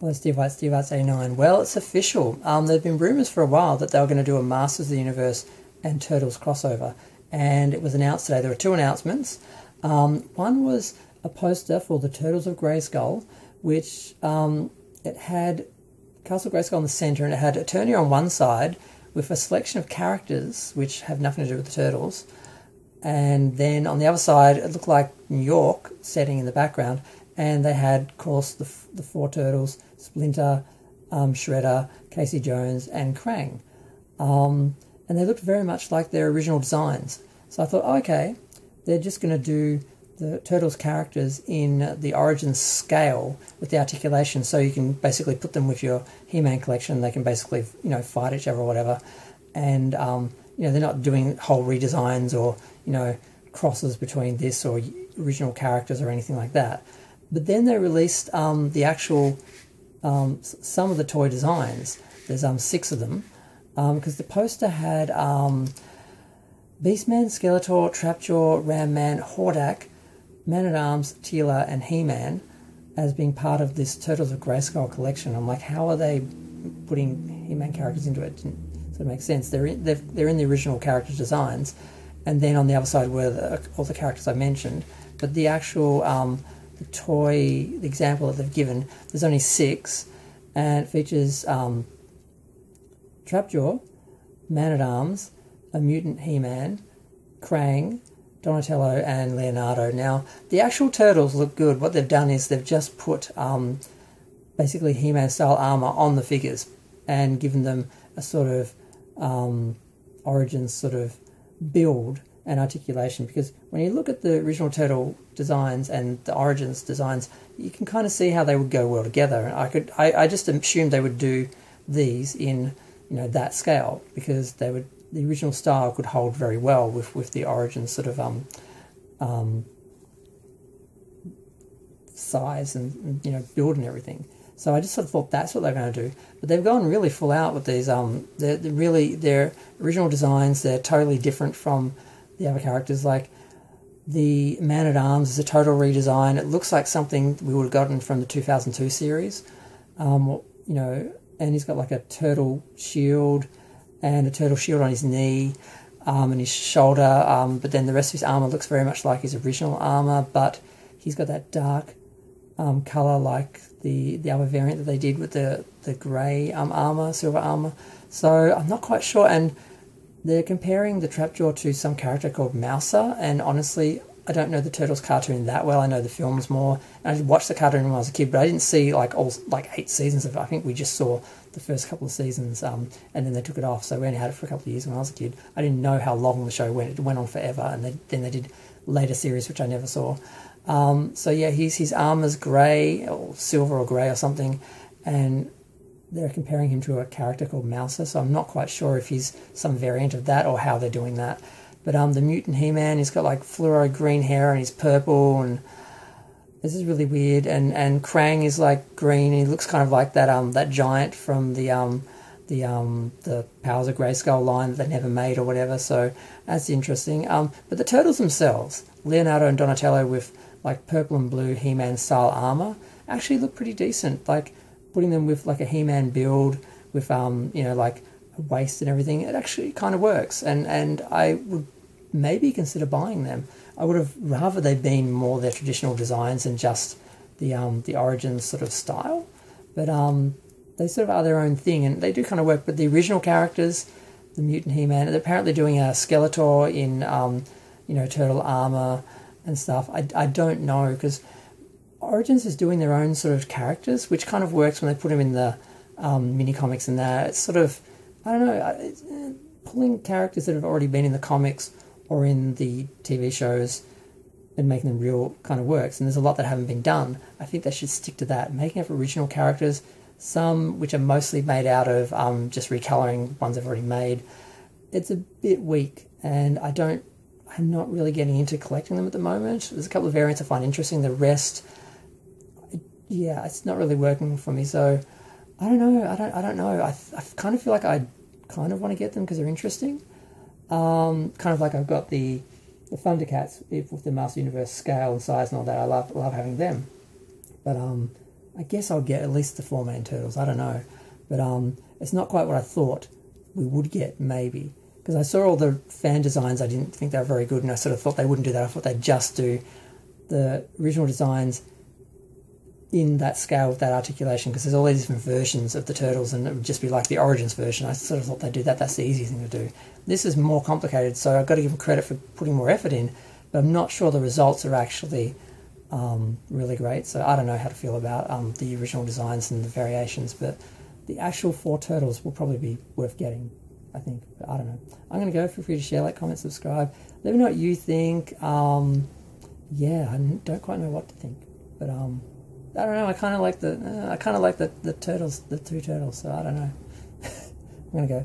Hello, Steve White's 89. Well, it's official. There've been rumours for a while that they were going to do a Masters of the Universe and Turtles crossover, and it was announced today. There were two announcements. One was a poster for the Turtles of Greyskull, which it had Castle Greyskull in the centre, and it had Eternia on one side with a selection of characters which have nothing to do with the Turtles. And then on the other side, it looked like New York setting in the background, and they had, of course, the four Turtles, Splinter, Shredder, Casey Jones, and Krang. And they looked very much like their original designs. So I thought, oh, okay, they're just going to do the Turtles characters in the Origins scale with the articulation, so you can basically put them with your He-Man collection. They can basically, fight each other or whatever. And, they're not doing whole redesigns or, crosses between this or original characters or anything like that. But then they released the actual, some of the toy designs. There's 6 of them, because the poster had Beastman, Skeletor, Trapjaw, Ram-Man, Hordak, Man-at-Arms, Teela, and He-Man as being part of this Turtles of Greyskull collection. I'm like, how are they putting He-Man characters into it? Didn't sort of make sense. They're in the original character designs, and then on the other side were all the characters I mentioned. But the actual the toy, the example that they've given, there's only 6, and it features Trapjaw, Man-at-Arms, a mutant He-Man, Krang, Donatello, and Leonardo. Now, the actual Turtles look good. What they've done is they've just put basically He-Man style armour on the figures and given them a sort of Origins sort of build and articulation, because when you look at the original Turtle designs and the Origins designs, you can kind of see how they would go well together. And I just assumed they would do these in that scale, because the original style could hold very well with the Origins sort of size and build and everything. So I just sort of thought that's what they're going to do. But they've gone really full out with these. Their original designs. They're totally different from the other characters. Like the Man-at-Arms is a total redesign. It looks like something we would have gotten from the 2002 series. And he's got like a turtle shield and a turtle shield on his knee and his shoulder. But then the rest of his armour looks very much like his original armour, but he's got that dark colour like the other variant that they did with the grey armour, silver armour. So I'm not quite sure. And they're comparing the Trapjaw to some character called Mouser, and honestly, I don't know the Turtles cartoon that well. I know the films more. And I watched the cartoon when I was a kid, but I didn't see like 8 seasons of it. I think we just saw the first couple of seasons, and then they took it off. So we only had it for a couple of years when I was a kid. I didn't know how long the show went. It went on forever, and then they did later series, which I never saw. So yeah, his armour's grey, or silver or grey or something, and they're comparing him to a character called Mouser, so I'm not quite sure if he's some variant of that or how they're doing that. But the mutant He-Man, he's got like fluoro green hair and he's purple, and this is really weird. And Krang is like green, and he looks kind of like that giant from the Powers of Greyskull line that they never made or whatever. So that's interesting. But the Turtles themselves, Leonardo and Donatello with like purple and blue He-Man style armor, actually look pretty decent. Like putting them with like a He-Man build with like a waist and everything, it actually kind of works. And I would maybe consider buying them. I would have rather they'd been more their traditional designs and just the Origins sort of style. But they sort of are their own thing, and they do kind of work. But the original characters, the mutant He-Man, they're apparently doing a Skeletor in turtle armor and stuff. I don't know, because Origins is doing their own sort of characters, which kind of works when they put them in the mini comics and that. It's sort of, I don't know, pulling characters that have already been in the comics or in the TV shows and making them real kind of works. And there's a lot that haven't been done. I think they should stick to that, making up original characters, some which are mostly made out of just recoloring ones they've already made. It's a bit weak, and I'm not really getting into collecting them at the moment. There's a couple of variants I find interesting. The rest, yeah, it's not really working for me. So I don't know. I don't know. I kind of feel like I kind of want to get them because they're interesting. Kind of like I've got the Thundercats with the Master Universe scale and size and all that. I love having them. But I guess I'll get at least the 4 main turtles. I don't know, but it's not quite what I thought we would get, maybe, because I saw all the fan designs. I didn't think they were very good, and I sort of thought they wouldn't do that. I thought they'd just do the original designs in that scale with that articulation, because there's all these different versions of the turtles, and it would just be like the Origins version. I sort of thought they'd do that. That's the easy thing to do. This is more complicated, so I've got to give them credit for putting more effort in, but I'm not sure the results are actually really great. So I don't know how to feel about the original designs and the variations, but the actual 4 turtles will probably be worth getting, I think. But I don't know. I'm going to go. Feel free to share, like, comment, subscribe. Let me know what you think. Yeah, I don't quite know what to think, but I don't know. I kind of like the turtles, the 2 turtles. So I don't know. I'm gonna go.